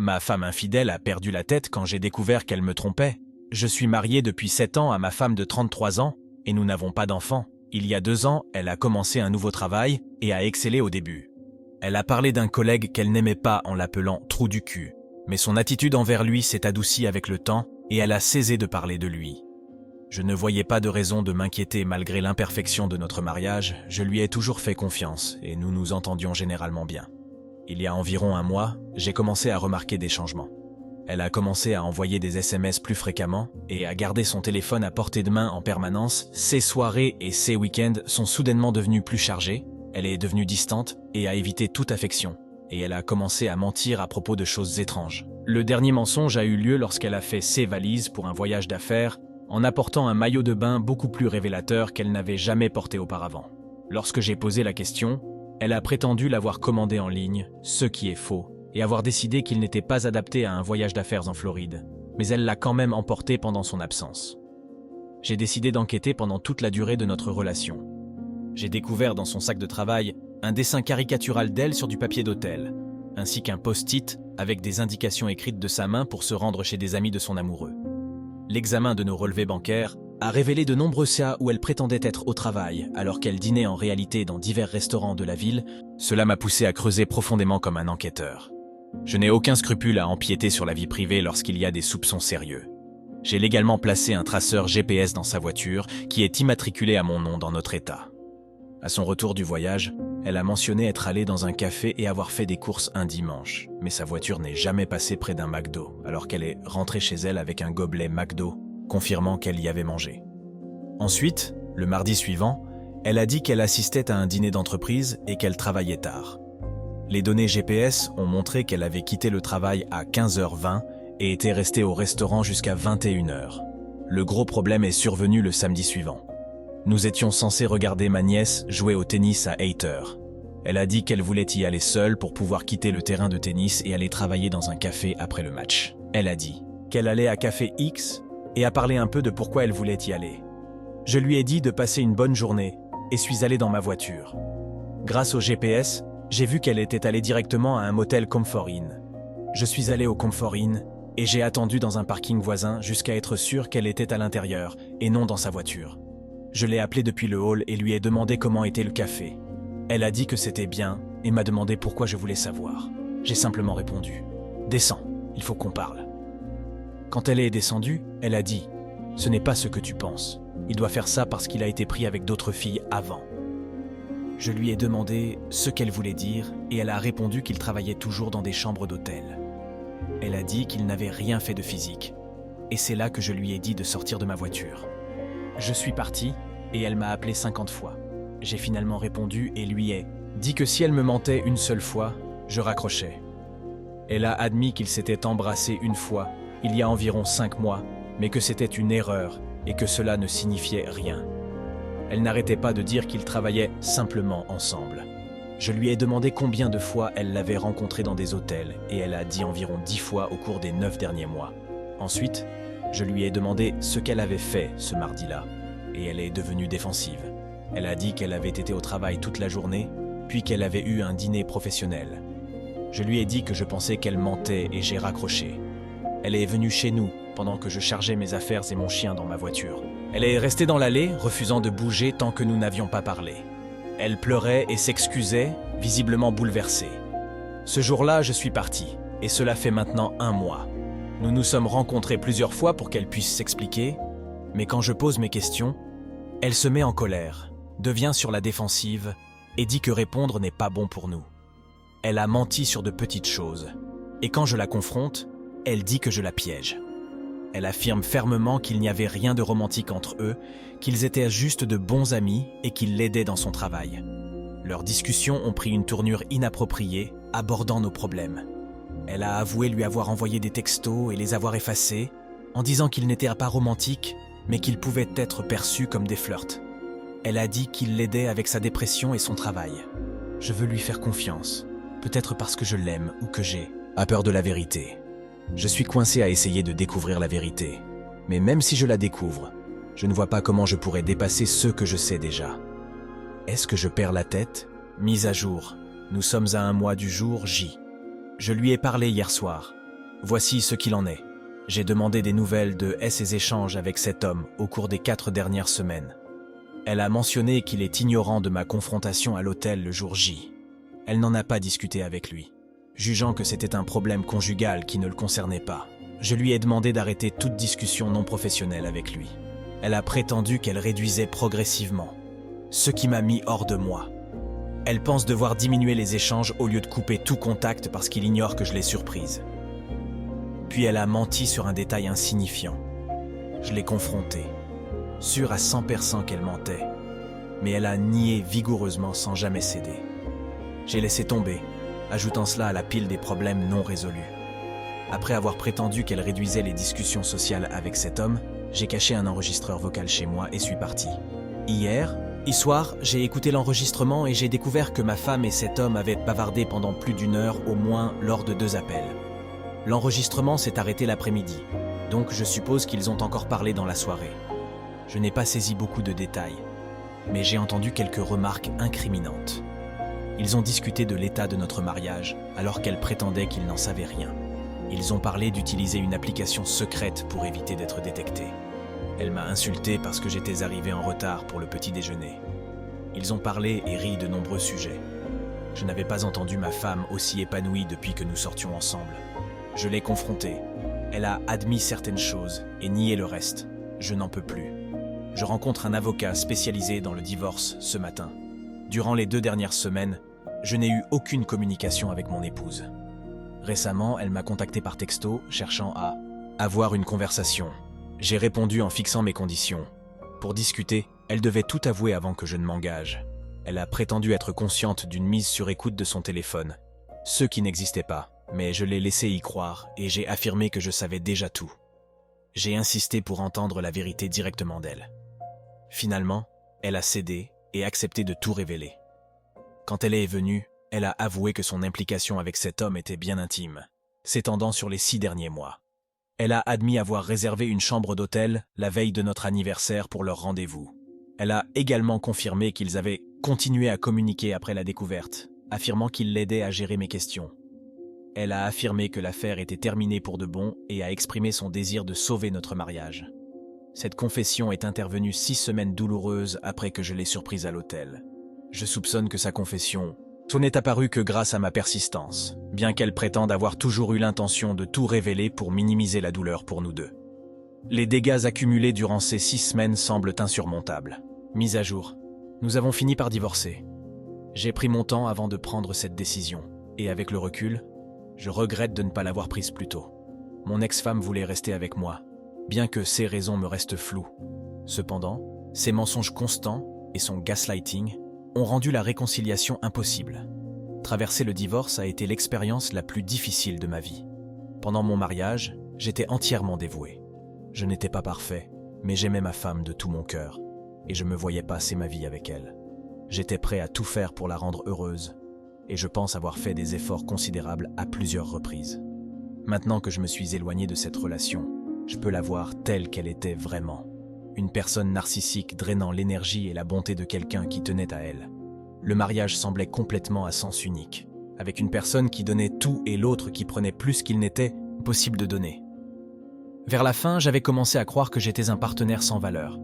Ma femme infidèle a perdu la tête quand j'ai découvert qu'elle me trompait. Je suis marié depuis 7 ans à ma femme de 33 ans et nous n'avons pas d'enfants. Il y a 2 ans, elle a commencé un nouveau travail et a excellé au début. Elle a parlé d'un collègue qu'elle n'aimait pas en l'appelant « trou du cul », mais son attitude envers lui s'est adoucie avec le temps et elle a cessé de parler de lui. Je ne voyais pas de raison de m'inquiéter malgré l'imperfection de notre mariage, je lui ai toujours fait confiance et nous nous entendions généralement bien. Il y a environ 1 mois, j'ai commencé à remarquer des changements. Elle a commencé à envoyer des SMS plus fréquemment et à garder son téléphone à portée de main en permanence. Ses soirées et ses week-ends sont soudainement devenus plus chargés, elle est devenue distante et a évité toute affection. Et elle a commencé à mentir à propos de choses étranges. Le dernier mensonge a eu lieu lorsqu'elle a fait ses valises pour un voyage d'affaires en apportant un maillot de bain beaucoup plus révélateur qu'elle n'avait jamais porté auparavant. Lorsque j'ai posé la question, elle a prétendu l'avoir commandé en ligne, ce qui est faux, et avoir décidé qu'il n'était pas adapté à un voyage d'affaires en Floride, mais elle l'a quand même emporté pendant son absence. J'ai décidé d'enquêter pendant toute la durée de notre relation. J'ai découvert dans son sac de travail un dessin caricatural d'elle sur du papier d'hôtel, ainsi qu'un post-it avec des indications écrites de sa main pour se rendre chez des amis de son amoureux. L'examen de nos relevés bancaires a révélé de nombreux cas où elle prétendait être au travail, alors qu'elle dînait en réalité dans divers restaurants de la ville. Cela m'a poussé à creuser profondément comme un enquêteur. Je n'ai aucun scrupule à empiéter sur la vie privée lorsqu'il y a des soupçons sérieux. J'ai légalement placé un traceur GPS dans sa voiture qui est immatriculé à mon nom dans notre État. À son retour du voyage, elle a mentionné être allée dans un café et avoir fait des courses un dimanche, mais sa voiture n'est jamais passée près d'un McDo, alors qu'elle est rentrée chez elle avec un gobelet McDo, confirmant qu'elle y avait mangé. Ensuite, le mardi suivant, elle a dit qu'elle assistait à un dîner d'entreprise et qu'elle travaillait tard. Les données GPS ont montré qu'elle avait quitté le travail à 15h20 et était restée au restaurant jusqu'à 21h. Le gros problème est survenu le samedi suivant. Nous étions censés regarder ma nièce jouer au tennis à 8h. Elle a dit qu'elle voulait y aller seule pour pouvoir quitter le terrain de tennis et aller travailler dans un café après le match. Elle a dit qu'elle allait à Café X et a parlé un peu de pourquoi elle voulait y aller. Je lui ai dit de passer une bonne journée et suis allé dans ma voiture. Grâce au GPS, j'ai vu qu'elle était allée directement à un motel Comfort Inn. Je suis allé au Comfort Inn et j'ai attendu dans un parking voisin jusqu'à être sûr qu'elle était à l'intérieur et non dans sa voiture. Je l'ai appelée depuis le hall et lui ai demandé comment était le café. Elle a dit que c'était bien et m'a demandé pourquoi je voulais savoir. J'ai simplement répondu « Descends, il faut qu'on parle ». Quand elle est descendue, elle a dit « Ce n'est pas ce que tu penses. Il doit faire ça parce qu'il a été pris avec d'autres filles avant ». Je lui ai demandé ce qu'elle voulait dire et elle a répondu qu'il travaillait toujours dans des chambres d'hôtel. Elle a dit qu'il n'avait rien fait de physique. Et c'est là que je lui ai dit de sortir de ma voiture. Je suis parti et elle m'a appelé 50 fois. J'ai finalement répondu et lui ai dit que si elle me mentait une seule fois, je raccrochais. Elle a admis qu'il s'était embrassé une fois, il y a environ 5 mois, mais que c'était une erreur et que cela ne signifiait rien. Elle n'arrêtait pas de dire qu'ils travaillaient simplement ensemble. Je lui ai demandé combien de fois elle l'avait rencontré dans des hôtels et elle a dit environ 10 fois au cours des 9 derniers mois. Ensuite, je lui ai demandé ce qu'elle avait fait ce mardi-là et elle est devenue défensive. Elle a dit qu'elle avait été au travail toute la journée, puis qu'elle avait eu un dîner professionnel. Je lui ai dit que je pensais qu'elle mentait et j'ai raccroché. Elle est venue chez nous pendant que je chargeais mes affaires et mon chien dans ma voiture. Elle est restée dans l'allée, refusant de bouger tant que nous n'avions pas parlé. Elle pleurait et s'excusait, visiblement bouleversée. Ce jour-là, je suis parti, et cela fait maintenant 1 mois. Nous nous sommes rencontrés plusieurs fois pour qu'elle puisse s'expliquer, mais quand je pose mes questions, elle se met en colère, devient sur la défensive et dit que répondre n'est pas bon pour nous. Elle a menti sur de petites choses, et quand je la confronte, elle dit que je la piège. Elle affirme fermement qu'il n'y avait rien de romantique entre eux, qu'ils étaient juste de bons amis et qu'il l'aidait dans son travail. Leurs discussions ont pris une tournure inappropriée, abordant nos problèmes. Elle a avoué lui avoir envoyé des textos et les avoir effacés, en disant qu'ils n'étaient pas romantiques, mais qu'ils pouvaient être perçus comme des flirts. Elle a dit qu'il l'aidait avec sa dépression et son travail. Je veux lui faire confiance, peut-être parce que je l'aime ou que j'ai peur de la vérité. Je suis coincé à essayer de découvrir la vérité, mais même si je la découvre, je ne vois pas comment je pourrais dépasser ce que je sais déjà. Est-ce que je perds la tête? Mise à jour. Nous sommes à 1 mois du jour J. Je lui ai parlé hier soir. Voici ce qu'il en est. J'ai demandé des nouvelles de ses échanges avec cet homme au cours des 4 dernières semaines. Elle a mentionné qu'il est ignorant de ma confrontation à l'hôtel le jour J. Elle n'en a pas discuté avec lui, jugeant que c'était un problème conjugal qui ne le concernait pas. Je lui ai demandé d'arrêter toute discussion non professionnelle avec lui. Elle a prétendu qu'elle réduisait progressivement, ce qui m'a mis hors de moi. Elle pense devoir diminuer les échanges au lieu de couper tout contact parce qu'il ignore que je l'ai surprise. Puis elle a menti sur un détail insignifiant. Je l'ai confrontée, sûre à 100% qu'elle mentait, mais elle a nié vigoureusement sans jamais céder. J'ai laissé tomber, ajoutant cela à la pile des problèmes non résolus. Après avoir prétendu qu'elle réduisait les discussions sociales avec cet homme, j'ai caché un enregistreur vocal chez moi et suis parti. Hier soir, j'ai écouté l'enregistrement et j'ai découvert que ma femme et cet homme avaient bavardé pendant plus d'1 heure au moins lors de 2 appels. L'enregistrement s'est arrêté l'après-midi, donc je suppose qu'ils ont encore parlé dans la soirée. Je n'ai pas saisi beaucoup de détails, mais j'ai entendu quelques remarques incriminantes. Ils ont discuté de l'état de notre mariage, alors qu'elle prétendait qu'ils n'en savaient rien. Ils ont parlé d'utiliser une application secrète pour éviter d'être détectés. Elle m'a insulté parce que j'étais arrivé en retard pour le petit déjeuner. Ils ont parlé et ri de nombreux sujets. Je n'avais pas entendu ma femme aussi épanouie depuis que nous sortions ensemble. Je l'ai confrontée. Elle a admis certaines choses et nié le reste. Je n'en peux plus. Je rencontre un avocat spécialisé dans le divorce ce matin. Durant les 2 dernières semaines, je n'ai eu aucune communication avec mon épouse. Récemment, elle m'a contacté par texto, cherchant à avoir une conversation. J'ai répondu en fixant mes conditions. Pour discuter, elle devait tout avouer avant que je ne m'engage. Elle a prétendu être consciente d'une mise sur écoute de son téléphone, ce qui n'existait pas, mais je l'ai laissé y croire et j'ai affirmé que je savais déjà tout. J'ai insisté pour entendre la vérité directement d'elle. Finalement, elle a cédé et accepté de tout révéler. Quand elle est venue, elle a avoué que son implication avec cet homme était bien intime, s'étendant sur les 6 derniers mois. Elle a admis avoir réservé une chambre d'hôtel la veille de notre anniversaire pour leur rendez-vous. Elle a également confirmé qu'ils avaient continué à communiquer après la découverte, affirmant qu'il l'aidait à gérer mes questions. Elle a affirmé que l'affaire était terminée pour de bon et a exprimé son désir de sauver notre mariage. Cette confession est intervenue 6 semaines douloureuses après que je l'ai surprise à l'hôtel. Je soupçonne que sa confession n'est apparue que grâce à ma persistance, bien qu'elle prétende avoir toujours eu l'intention de tout révéler pour minimiser la douleur pour nous deux. Les dégâts accumulés durant ces 6 semaines semblent insurmontables. Mise à jour. Nous avons fini par divorcer. J'ai pris mon temps avant de prendre cette décision, et avec le recul, je regrette de ne pas l'avoir prise plus tôt. Mon ex-femme voulait rester avec moi, bien que ses raisons me restent floues. Cependant, ses mensonges constants et son gaslighting ont rendu la réconciliation impossible. Traverser le divorce a été l'expérience la plus difficile de ma vie. Pendant mon mariage, j'étais entièrement dévoué. Je n'étais pas parfait, mais j'aimais ma femme de tout mon cœur, et je me voyais passer ma vie avec elle. J'étais prêt à tout faire pour la rendre heureuse, et je pense avoir fait des efforts considérables à plusieurs reprises. Maintenant que je me suis éloigné de cette relation, je peux la voir telle qu'elle était vraiment. Une personne narcissique drainant l'énergie et la bonté de quelqu'un qui tenait à elle. Le mariage semblait complètement à sens unique, avec une personne qui donnait tout et l'autre qui prenait plus qu'il n'était possible de donner. Vers la fin, j'avais commencé à croire que j'étais un partenaire sans valeur.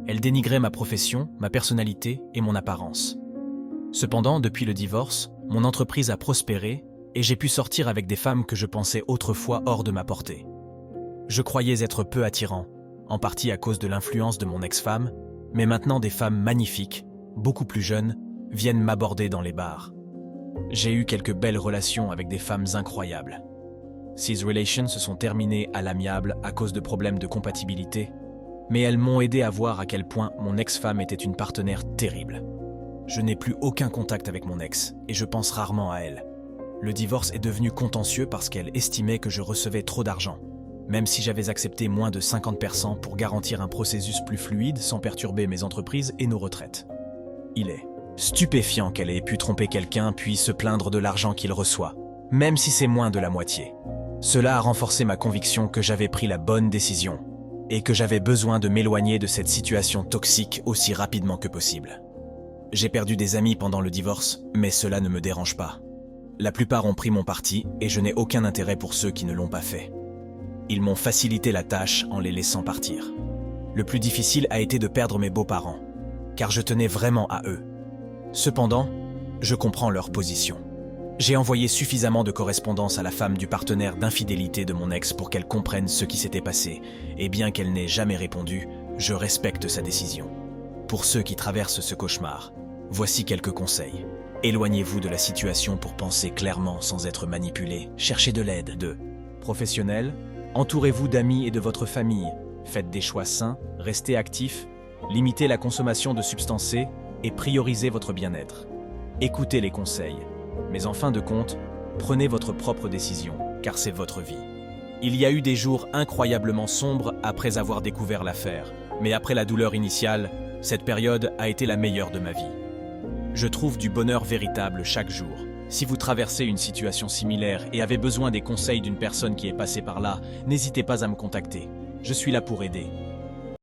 Elle dénigrait ma profession, ma personnalité et mon apparence. Cependant, depuis le divorce, mon entreprise a prospéré et j'ai pu sortir avec des femmes que je pensais autrefois hors de ma portée. Je croyais être peu attirant, en partie à cause de l'influence de mon ex-femme, mais maintenant des femmes magnifiques, beaucoup plus jeunes, viennent m'aborder dans les bars. J'ai eu quelques belles relations avec des femmes incroyables. Ces relations se sont terminées à l'amiable à cause de problèmes de compatibilité, mais elles m'ont aidé à voir à quel point mon ex-femme était une partenaire terrible. Je n'ai plus aucun contact avec mon ex, et je pense rarement à elle. Le divorce est devenu contentieux parce qu'elle estimait que je recevais trop d'argent, même si j'avais accepté moins de 50% pour garantir un processus plus fluide sans perturber mes entreprises et nos retraites. Il est stupéfiant qu'elle ait pu tromper quelqu'un puis se plaindre de l'argent qu'il reçoit, même si c'est moins de la moitié. Cela a renforcé ma conviction que j'avais pris la bonne décision et que j'avais besoin de m'éloigner de cette situation toxique aussi rapidement que possible. J'ai perdu des amis pendant le divorce, mais cela ne me dérange pas. La plupart ont pris mon parti et je n'ai aucun intérêt pour ceux qui ne l'ont pas fait. Ils m'ont facilité la tâche en les laissant partir. Le plus difficile a été de perdre mes beaux-parents, car je tenais vraiment à eux. Cependant, je comprends leur position. J'ai envoyé suffisamment de correspondance à la femme du partenaire d'infidélité de mon ex pour qu'elle comprenne ce qui s'était passé, et bien qu'elle n'ait jamais répondu, je respecte sa décision. Pour ceux qui traversent ce cauchemar, voici quelques conseils. Éloignez-vous de la situation pour penser clairement sans être manipulé. Cherchez de l'aide de professionnels. Entourez-vous d'amis et de votre famille. Faites des choix sains, restez actifs, limitez la consommation de substances C et priorisez votre bien-être. Écoutez les conseils, mais en fin de compte, prenez votre propre décision, car c'est votre vie. Il y a eu des jours incroyablement sombres après avoir découvert l'affaire, mais après la douleur initiale, cette période a été la meilleure de ma vie. Je trouve du bonheur véritable chaque jour. Si vous traversez une situation similaire et avez besoin des conseils d'une personne qui est passée par là, n'hésitez pas à me contacter. Je suis là pour aider.